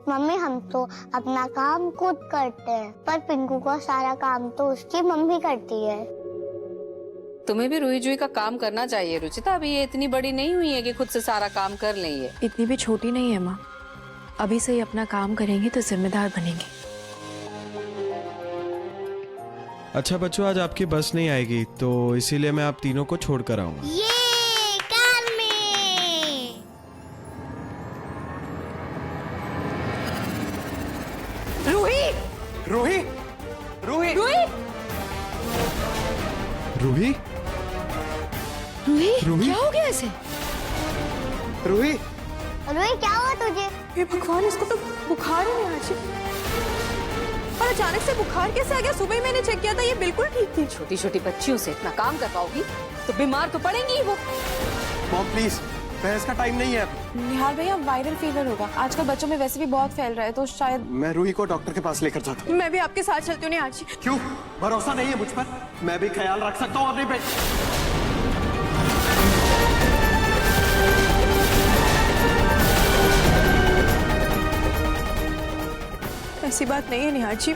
Mummy हम तो अपना काम खुद करते हैं, पर पिंकू का सारा काम तो उसकी मम्मी करती है। तुम्हें भी रूही जूही का काम करना चाहिए रुचिता। अभी ये इतनी बड़ी नहीं हुई है कि खुद से सारा काम कर लेंगे। इतनी भी छोटी नहीं है माँ, अभी से ही अपना काम करेंगी तो जिम्मेदार बनेंगी। अच्छा बच्चों, आज आपकी बस नहीं आएगी तो इसीलिए मैं आप तीनों को छोड़ कर आऊंगा। ये कार में। रूही, रूही, रूही, रूही, रूही, रूही, रूही? क्या हो गया ऐसे? रूही, रोही क्या हुआ तुझे? हे भगवान, इसको तो बुखार ही नहीं आज। और अचानक से बुखार कैसे आ गया? सुबह ही मैंने चेक किया था, ये बिल्कुल ठीक थी। छोटी छोटी बच्चियों से इतना काम कर पाओगी तो बीमार तो पड़ेंगी वो। मॉम प्लीज, बहस का टाइम नहीं है। निहार भैया, वायरल फीवर होगा आजकल बच्चों में, वैसे भी बहुत फैल रहा है, तो शायद मैं रूही को डॉक्टर के पास लेकर जाता हूँ। मैं भी आपके साथ चलती हूँ निहार जी। क्यों? भरोसा नहीं है मुझ पर? मैं भी ख्याल रख सकता हूँ अपने पे। ऐसी बात नहीं है निहार जी,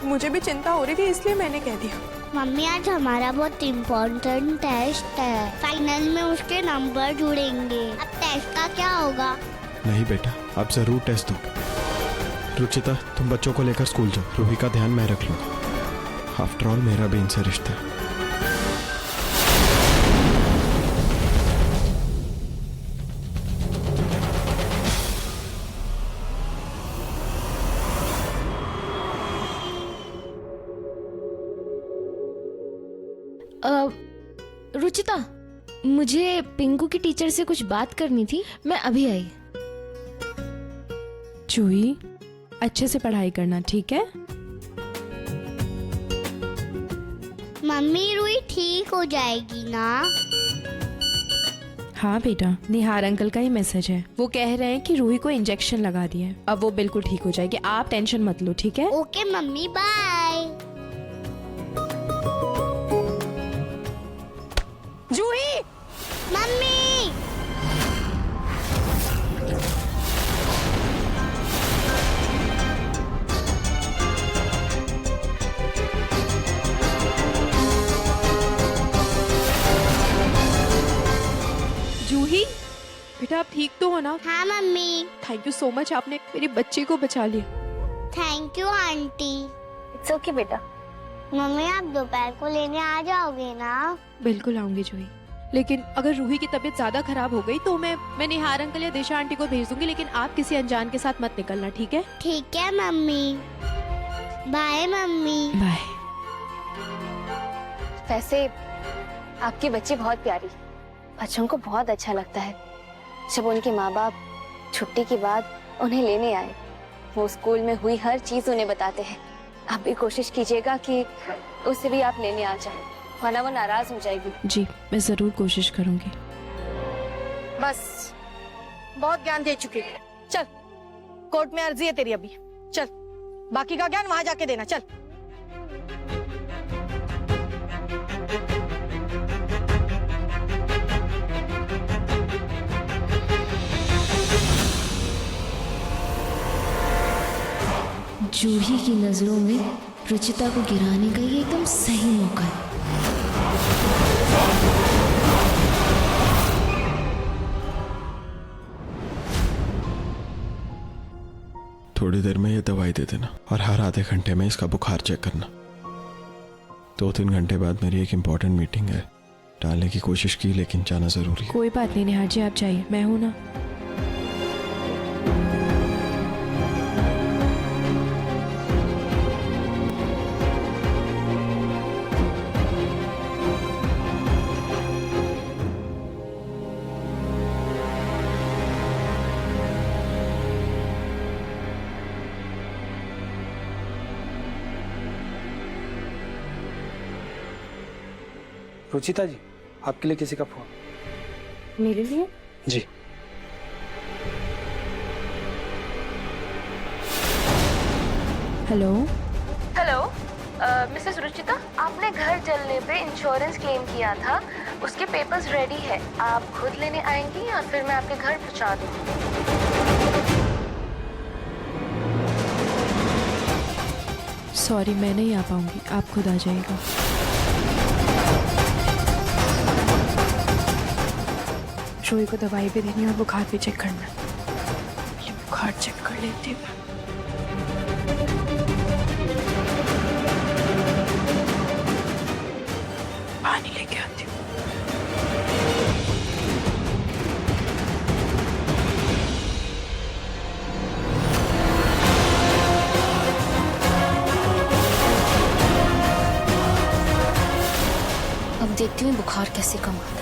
मुझे भी चिंता हो रही थी इसलिए मैंने कह दिया। मम्मी आज हमारा बहुत इम्पोर्टेंट टेस्ट है, फाइनल में उसके नंबर जुड़ेंगे। अब टेस्ट का क्या होगा? नहीं बेटा, आप जरूर टेस्ट दो। रुचिता, तुम बच्चों को लेकर स्कूल जाओ, रूही का ध्यान मैं रख लूंगा। आफ्टर ऑल मेरा भी इनसे रिश्ता है। रुचिता, मुझे पिंकू की टीचर से कुछ बात करनी थी, मैं अभी आई। जूही, अच्छे से पढ़ाई करना, ठीक है? मम्मी रूही ठीक हो जाएगी ना? हाँ बेटा, निहार अंकल का ही मैसेज है, वो कह रहे हैं कि रूही को इंजेक्शन लगा दिया है, अब वो बिल्कुल ठीक हो जाएगी, आप टेंशन मत लो, ठीक है? Okay mummy, bye. Juhi, mummy, Juhi बेटा, आप ठीक तो हो ना? हाँ mummy. Thank you so much, आपने मेरी बच्ची को बचा लिया। Thank you aunty. It's okay बेटा। मम्मी आप दोपहर को लेने आ जाओगे ना? बिल्कुल आऊंगी जूही, लेकिन अगर रूही की तबीयत ज्यादा खराब हो गई तो मैं निहार अंकल या दिशा आंटी को भेज दूंगी, लेकिन आप किसी अनजान के साथ मत निकलना, ठीक है? ठीक है मम्मी, बाय मम्मी। बाय। वैसे आपकी बच्ची बहुत प्यारी, बच्चों को बहुत अच्छा लगता है जब उनके माँ बाप छुट्टी के बाद उन्हें लेने आए। वो स्कूल में हुई हर चीज उन्हें बताते हैं। आप भी कोशिश कीजिएगा कि उसे भी आप लेने आ जाए, वरना वो नाराज हो जाएगी। जी, मैं जरूर कोशिश करूंगी। बस बहुत ज्ञान दे चुकी है, चल कोर्ट में अर्जी है तेरी अभी, चल बाकी का ज्ञान वहां जाके देना, चल। जूही की नजरों में रुचिता को गिराने का ये एकदम सही मौका है। थोड़ी देर में ये दवाई दे देना और हर आधे घंटे में इसका बुखार चेक करना। 2-3 घंटे बाद मेरी एक इम्पोर्टेंट मीटिंग है, टालने की कोशिश की लेकिन जाना जरूरी है। कोई बात नहीं निहार जी, आप जाइए, मैं हूं ना। रुचिता जी, आपके लिए किसी का फोन। मेरे लिए? जी। हेलो हेलो मिसेस रुचिता, आपने घर जलने पे इंश्योरेंस क्लेम किया था, उसके पेपर्स रेडी है, आप खुद लेने आएंगी या फिर मैं आपके घर पहुंचा दूं? सॉरी, मैं नहीं आ पाऊंगी, आप खुद आ जाइएगा। रोई को दवाई भी देनी और बुखार भी चेक करना है। ये बुखार चेक कर लेती हूँ। पानी लेके आती हूँ। अब देखती हूँ बुखार कैसे कम आता है।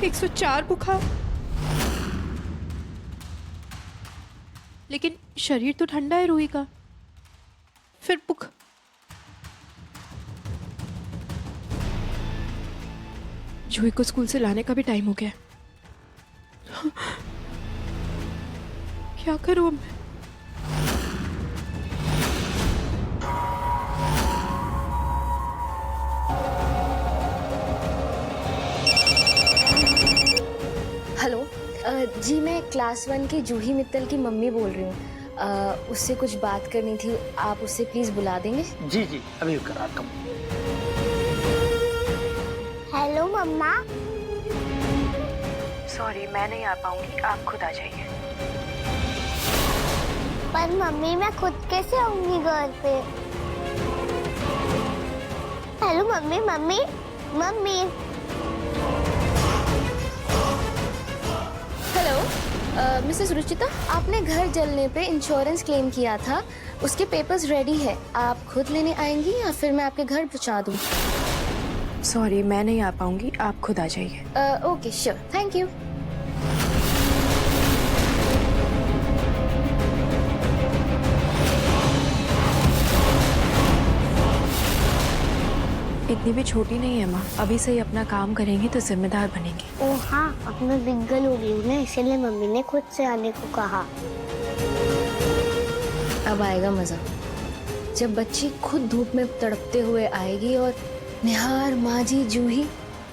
एक 104 बुखार। लेकिन शरीर तो ठंडा है रूही का, फिर जूही को स्कूल से लाने का भी टाइम हो गया। क्या करूं अब मैं? हेलो, जी मैं क्लास 1 की जूही मित्तल की मम्मी बोल रही हूँ। उससे कुछ बात करनी थी, आप उससे प्लीज बुला देंगे? जी जी, अभी कराता हूँ। हेलो मम्मा। सॉरी, मैं नहीं आ पाऊंगी, आप खुद आ जाइए। पर मम्मी मैं खुद कैसे आऊंगी घर पे? Hello mummy, mummy, mummy. Hello, Mrs Ruchita, आपने घर जलने पे इंश्योरेंस क्लेम किया था, उसके पेपर्स रेडी है। आप खुद लेने आएंगी या फिर मैं आपके घर पहुंचा दूं? सॉरी, मैं नहीं आ पाऊंगी, आप खुद आ जाइए। Okay sure, thank you. इतनी भी छोटी नहीं है माँ, अभी से ही अपना काम करेंगी तो जिम्मेदार बनेंगी। ओ हाँ, अब मैं बिग गर्ल हो गई हूँ ना, इसलिए मम्मी ने खुद से आने को कहा। अब आएगा मजा, जब बच्ची खुद धूप में तड़पते हुए आएगी और निहार, माजी, जूही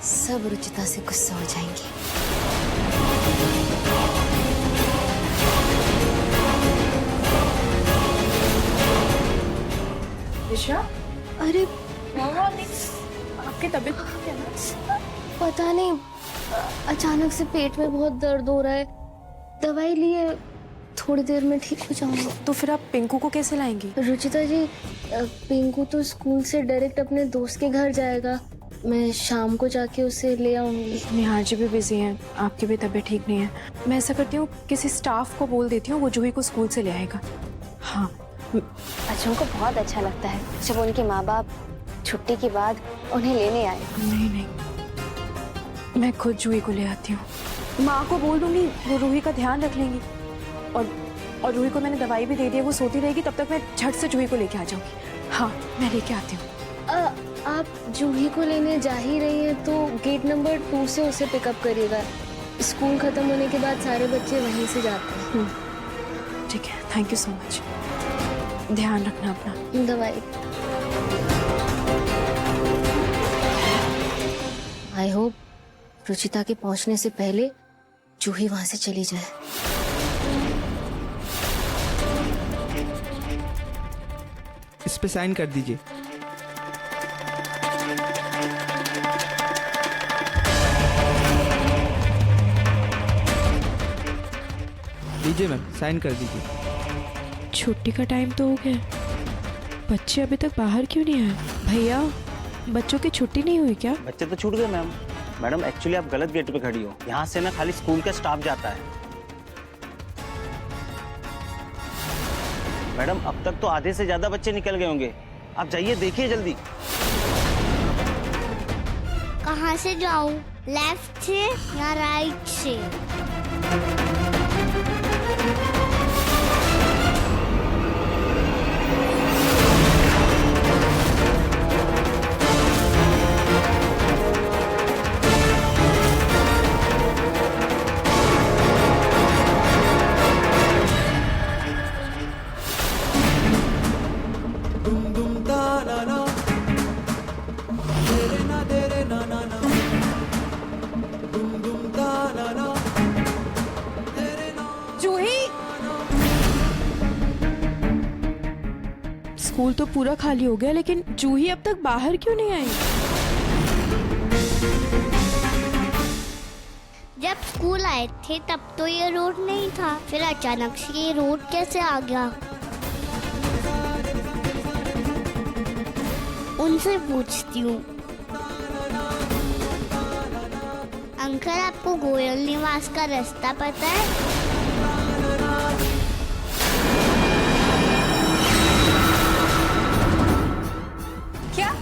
सब रुचिता से गुस्सा हो जाएंगे। अरे आपकी तबीयत क्या है? पता नहीं, अचानक से पेट में बहुत दर्द हो रहा है। दवाई लिए, थोड़ी देर में ठीक हो जाऊंगा। तो फिर आप पिंकू को कैसे लाएंगी? रुचिता जी, पिंकू तो स्कूल से डायरेक्ट अपने दोस्त के घर जाएगा, मैं शाम को जाके उसे ले आऊंगी। निहार जी भी बिजी हैं, आपकी भी तबीयत ठीक नहीं है। मैं ऐसा करती हूँ, किसी स्टाफ को बोल देती हूँ, वो जूही को स्कूल से ले आएगा। हाँ, बच्चों को बहुत अच्छा लगता है जब उनके माँ बाप छुट्टी के बाद उन्हें लेने आए। नहीं, मैं खुद जूही को ले आती हूँ। माँ को बोल दूंगी, वो रूही का ध्यान रख लेंगी। और रूही को मैंने दवाई भी दे दी है, वो सोती रहेगी, तब तक मैं झट से जूही को लेके आ जाऊंगी। हाँ, मैं लेके आती हूँ। आप जूही को लेने जा ही रही हैं तो गेट नंबर 2 से उसे पिकअप करिएगा। स्कूल खत्म होने के बाद सारे बच्चे वहीं से जाते हैं। ठीक है, थैंक यू सो मच। ध्यान रखना अपना। दवाई। आई होप रुचिता के पहुंचने से पहले जूही वहां से चली जाए। इस पे साइन कर दीजिए। लीजिए मैम, साइन कर दीजिए। छुट्टी का टाइम तो हो गया, बच्चे अभी तक बाहर क्यों नहीं आए? भैया, बच्चों की छुट्टी नहीं हुई क्या? बच्चे तो छूट गए मैम। मैडम एक्चुअली आप गलत गेट पे खड़ी हो, यहाँ से ना खाली स्कूल का स्टाफ जाता है। मैडम अब तक तो आधे से ज्यादा बच्चे निकल गए होंगे, आप जाइए देखिए जल्दी। कहाँ से जाऊँ, लेफ्ट से या राइट से? स्कूल तो पूरा खाली हो गया, लेकिन जूही अब तक बाहर क्यों नहीं आई? जब स्कूल आए थे तब तो ये रोड नहीं था, फिर अचानक से ये रोड कैसे आ गया? उनसे पूछती हूँ। अंकल, आपको गोयल निवास का रास्ता पता है? क्या?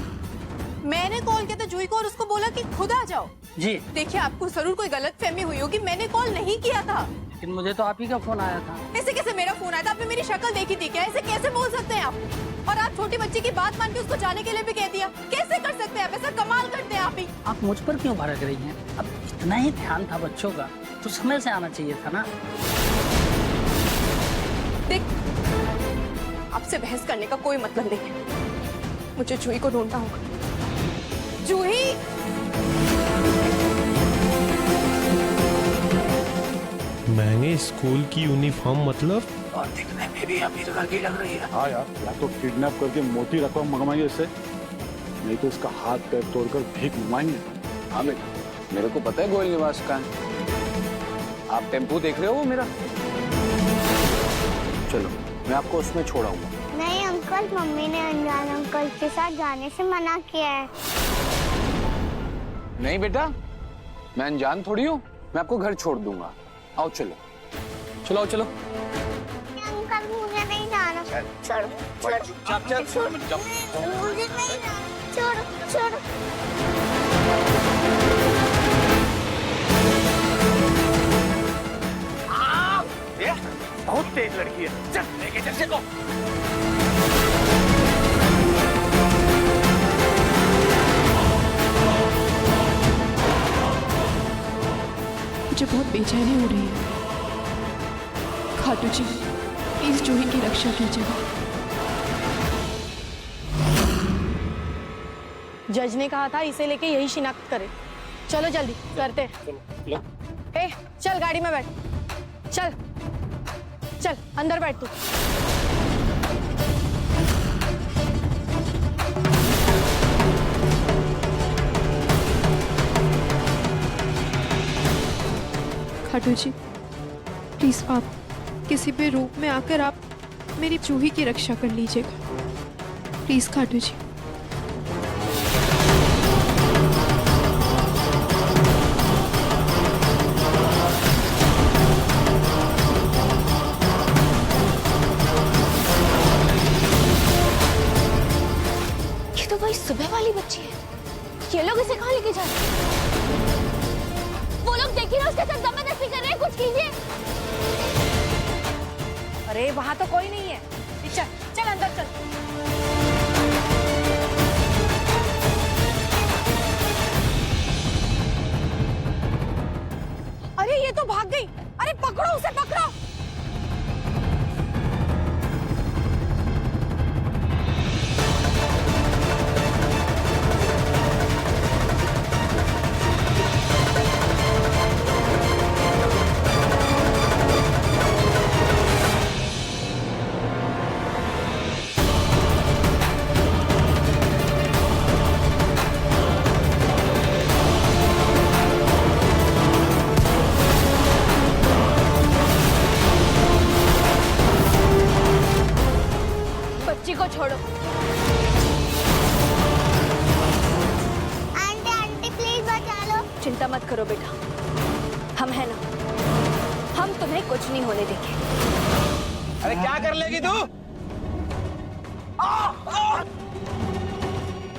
मैंने कॉल किया था जूही को और उसको बोला कि खुद आ जाओ। जी, देखिए, आपको जरूर कोई गलतफहमी हुई होगी, मैंने कॉल नहीं किया था। लेकिन मुझे तो आप ही का फोन आया था। ऐसे कैसे मेरा फोन आया था? आपने मेरी शक्ल देखी थी क्या? ऐसे कैसे बोल सकते हैं आप? और आप छोटी बच्ची की बात मान के उसको जाने के लिए भी कह दिया? कैसे कर सकते हैं आप ऐसा? कमाल करते हैं आप ही। आप मुझ पर क्यों भड़क रही हैं? अब इतना ही ध्यान था बच्चों का तो समय से आना चाहिए था ना। देख, आपसे बहस करने का कोई मतलब नहीं है। मुझे जूही को ढूंढना होगा। जूही! महंगे स्कूल की यूनिफॉर्म मतलब? और दिखने में भी अमीर घर की लग रही है। हाँ यार, या तो किडनैप करके मोटी रकम मंगवाएंगे इससे, नहीं तो इसका हाथ पैर तोड़कर भीख मंगवाएंगे। हाँ बेटा, मेरे को पता है गोयल निवास का है। आप टेम्पो देख रहे हो वो मेरा? चलो, मैं आपको उसमें छोड़ाऊंगा। नहीं अंकल, मम्मी ने अनजान अंकल के साथ जाने से मना किया है। नहीं बेटा, मैं अनजान थोड़ी हूँ, मैं आपको घर छोड़ दूंगा। आओ चलो, चलो आओ चलो। अंकल, मुझे नहीं जाना। छोड़ो, छोड़ो, छोड़ो, मुझे नहीं जाना। छोड़ो, छोड़ो। बहुत तेज लड़की है। चल लेके चल चलो। मुझे बहुत बेचैनी हो रही है। खाटू जी, प्लीज जूही की रक्षा कीजिएगा। जज ने कहा था इसे लेके यही शिनाख्त करे। चलो जल्दी करते हैं। ए, चल गाड़ी में बैठ। चल चल अंदर बैठ तू। खाटू जी, प्लीज आप किसी भी रूप में आकर आप मेरी जूही की रक्षा कर लीजिएगा। प्लीज खाटू जी। ये तो वही सुबह वाली बच्ची है। ये लोग इसे कहाँ लेके जा रहे हैं? वो लोग देखिए ना, उसके साथ जबरदस्ती कर रहे हैं। कुछ कीजिए। अरे वहां तो कोई नहीं है। चल चल अंदर चल। अरे ये तो भाग गई। अरे पकड़ो उसे, पकड़ो। बच्ची को छोड़ो। आंटी, आंटी प्लीज बचा लो। चिंता मत करो बेटा, हम है ना, हम तुम्हें कुछ नहीं होने देंगे। अरे क्या कर लेगी तू?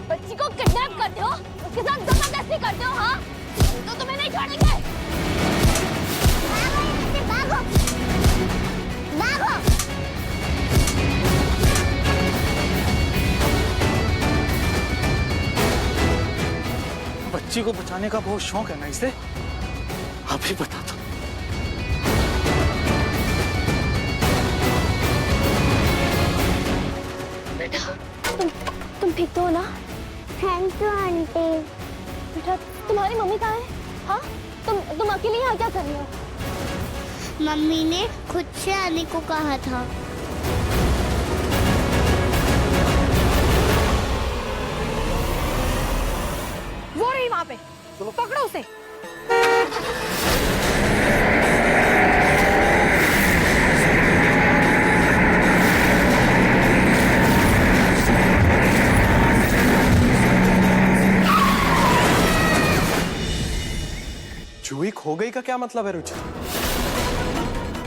बच्ची को किडनैप करते हो, उसके साथ जबरदस्ती करते हो। हाँ, तो तुम्हें नहीं छोड़ेंगे। भागो, भागो। बच्ची को बचाने का बहुत शौक है ना इसे। अभी बता दो। तुम ठीक तो हो ना? Thank you aunty. बेटा, तुम्हारी मम्मी कहाँ है? हाँ, तुम अकेले यहाँ क्या कर रही हो? मम्मी ने खुद से आने को कहा था। रही वहाँ पे, पकड़ो उसे। जूही खो गई का क्या मतलब है रुचि?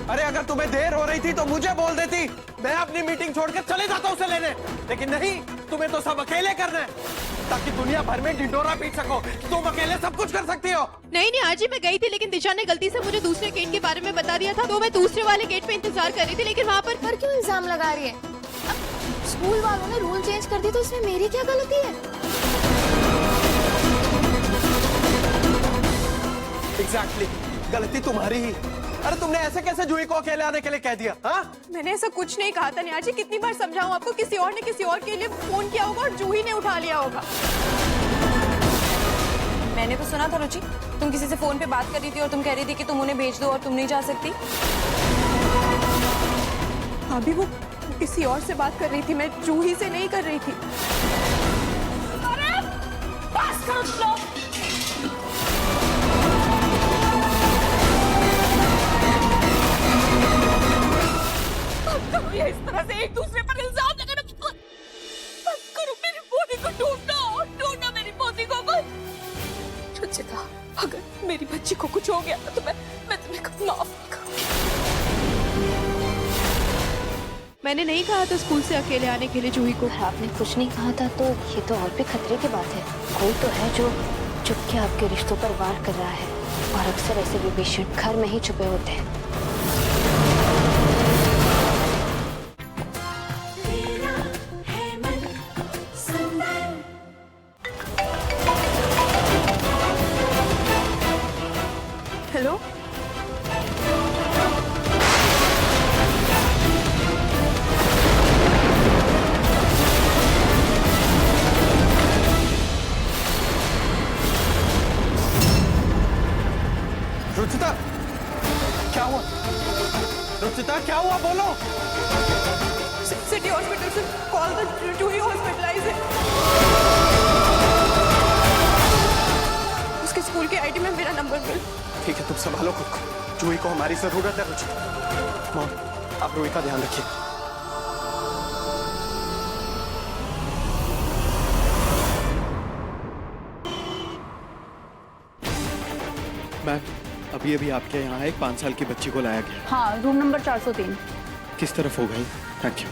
अरे अगर तुम्हें देर हो रही थी तो मुझे बोल देती, मैं अपनी मीटिंग छोड़कर चले जाता उसे लेने। लेकिन नहीं, तुम्हें तो सब अकेले करना है ताकि दुनिया भर में ढिंढोरा पीट सको। तुम अकेले सब कुछ कर सकती हो। नहीं आज ही मैं गई थी, लेकिन दिशा ने गलती से मुझे दूसरे गेट के बारे में बता दिया था, तो मैं दूसरे वाले गेट पे इंतजार कर रही थी। लेकिन वहाँ पर क्यों इल्जाम लगा रही है? अब स्कूल वालों ने रूल चेंज कर दी तो इसमें मेरी क्या गलती है? एग्जैक्टली, गलती तुम्हारी ही। अरे तुमने ऐसे कैसे जूही को अकेले आने के लिए कह दिया? हाँ, मैंने ऐसा कुछ नहीं कहा था निहार जी। कितनी बार समझाऊं आपको, किसी और ने किसी और के लिए फोन किया होगा और जूही ने उठा लिया होगा। मैंने तो सुना था रुचि, तुम किसी से फोन पे बात कर रही थी और तुम कह रही थी कि तुम उन्हें भेज दो और तुम नहीं जा सकती। अभी वो किसी और से बात कर रही थी, मैं जूही से नहीं कर रही थी। अरे बस करो तुम लोग। करो ये इस तरह से एक दूसरे पर इल्जाम लगाना बंद करो। मेरी पोती को ढूंढना मेरी पोती को। रुचिता, अगर मेरी बच्ची को कुछ हो गया तो मैं तुम्हें कभी माफ नहीं करूंगी। मैंने नहीं कहा था स्कूल से अकेले आने के लिए जूही को। आपने कुछ नहीं कहा था तो ये तो और भी खतरे की बात है। कोई तो है जो चुप के आपके रिश्तों पर वार कर रहा है, और अक्सर ऐसे विभीषण घर में ही छुपे होते हैं। हेलो, रुचिता, क्या हुआ? रुचिता, क्या हुआ? बोलो। सिटी हॉस्पिटल से कॉल द जूही हॉस्पिटलाइज है। उसके स्कूल के आईडी में मेरा नंबर मिल। ठीक है, तुम संभालो खुद को। जूही को हमारी जरूरत है रुचिता। मॉम, आप रूही का ध्यान रखिए। मैम, अभी अभी आपके यहाँ एक 5 साल की बच्ची को लाया गया। हाँ, रूम नंबर 403। किस तरफ हो गई? Thank you.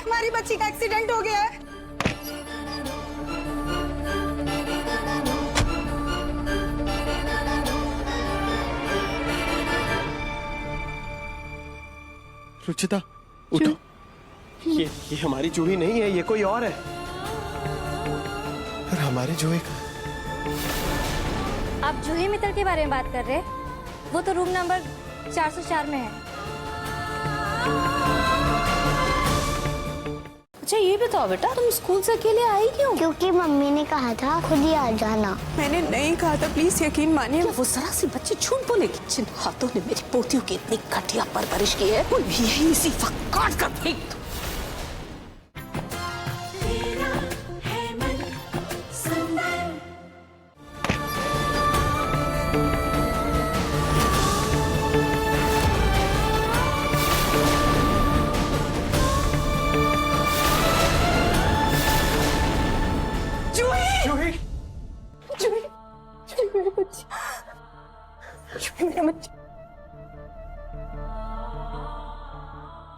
हमारी बच्ची का एक्सीडेंट हो गया है। रुचिता, उठो। ये हमारी जूही नहीं है, ये कोई और है। और हमारी जूही का। आप जूही मित्तल के बारे में बात कर रहे हैं? वो तो रूम नंबर 404 में है। अच्छा ये बताओ बेटा, तुम स्कूल से अकेले आई क्यों? क्योंकि मम्मी ने कहा था खुद ही आ जाना। मैंने नहीं कहा था, प्लीज यकीन मानिए। वो जरा सी बच्ची झूठ बोलेगी? जिन हाथों ने मेरी पोतियों की इतनी घटिया परवरिश की है, वो यही इसी वक्त काट कर फेंक दो।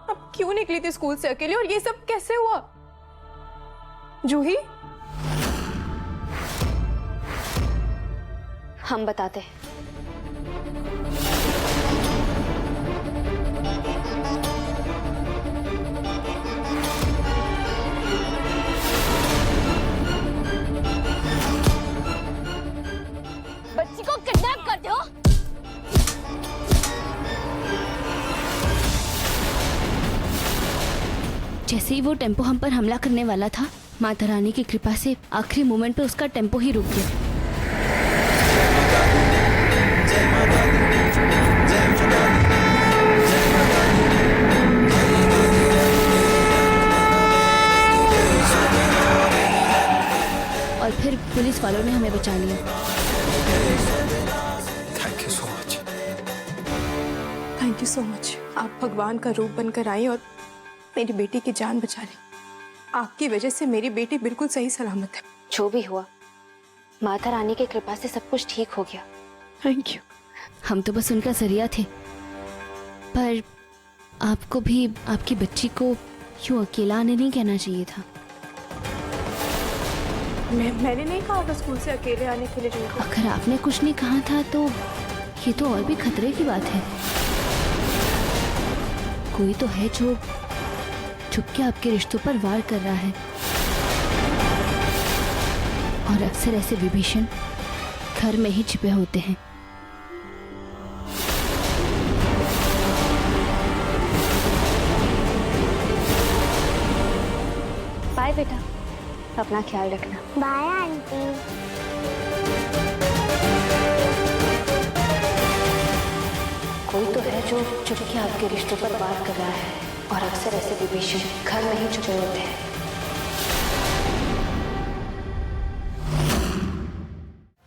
अब क्यों निकली थी स्कूल से अकेले, और ये सब कैसे हुआ? जूही, हम बताते हैं। जैसे ही वो टेम्पो हम पर हमला करने वाला था, माता रानी की कृपा से आखिरी मोमेंट पे उसका टेम्पो ही रुक गया। और फिर पुलिस वालों ने हमें बचा लिया। Thank you so much. Thank you so much. आप भगवान का रूप बनकर आई और मेरी बेटी की जान बचा ली। आपकी वजह से मेरी बेटी बिल्कुल सही सलामत है। जो भी हुआ, माता रानी की कृपा से सब कुछ ठीक हो गया। Thank you. हम तो बस उनका जरिया थे, पर आपको भी आपकी बच्ची को यूं अकेला आने नहीं कहना चाहिए था। मैंने नहीं कहा था स्कूल से अकेले आने के लिए। अगर आपने कुछ नहीं कहा था तो ये तो और भी खतरे की बात है। कोई तो है जो छुप के आपके रिश्तों पर वार कर रहा है, और अक्सर ऐसे विभीषण घर में ही छिपे होते हैं। बाय बेटा, अपना ख्याल रखना। Bye aunty. कोई तो है जो चुपके आपके रिश्तों पर वार कर रहा है, और अक्सर ऐसे विभीषण घर में ही छुपे होते हैं।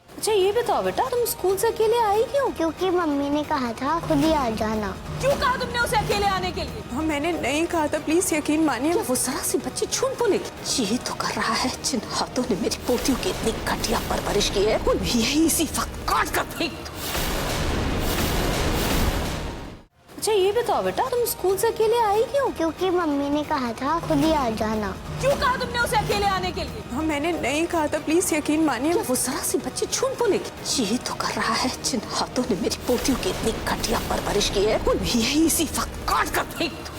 अच्छा ये बताओ बेटा, तुम स्कूल से अकेले आई क्यों? क्योंकि मम्मी ने कहा था खुद ही आ जाना। क्यों कहा तुमने उसे अकेले आने के लिए? हाँ, मैंने नहीं कहा था, प्लीज यकीन मानिए। वो जरा सी बच्ची झूठ बोलेगी? ये तो कर रहा है जिन हाथों ने मेरी पोतियों की इतनी घटिया परवरिश की है, उन्हें यही इसी वक्त काट कर फेंक दो। अच्छा ये बताओ बेटा, तुम स्कूल से अकेले आई क्यों? क्योंकि मम्मी ने कहा था खुद ही आ जाना। क्यों कहा तुमने उसे अकेले आने के लिए? हाँ, मैंने नहीं कहा था, प्लीज यकीन मानिए। वो जरा सी बच्ची झूठ बोलेगी? ये तो कर रहा है जिन हाथों ने मेरी पोतियों की इतनी घटिया परवरिश की है, उन्हें यही इसी वक्त काट कर फेंक दो।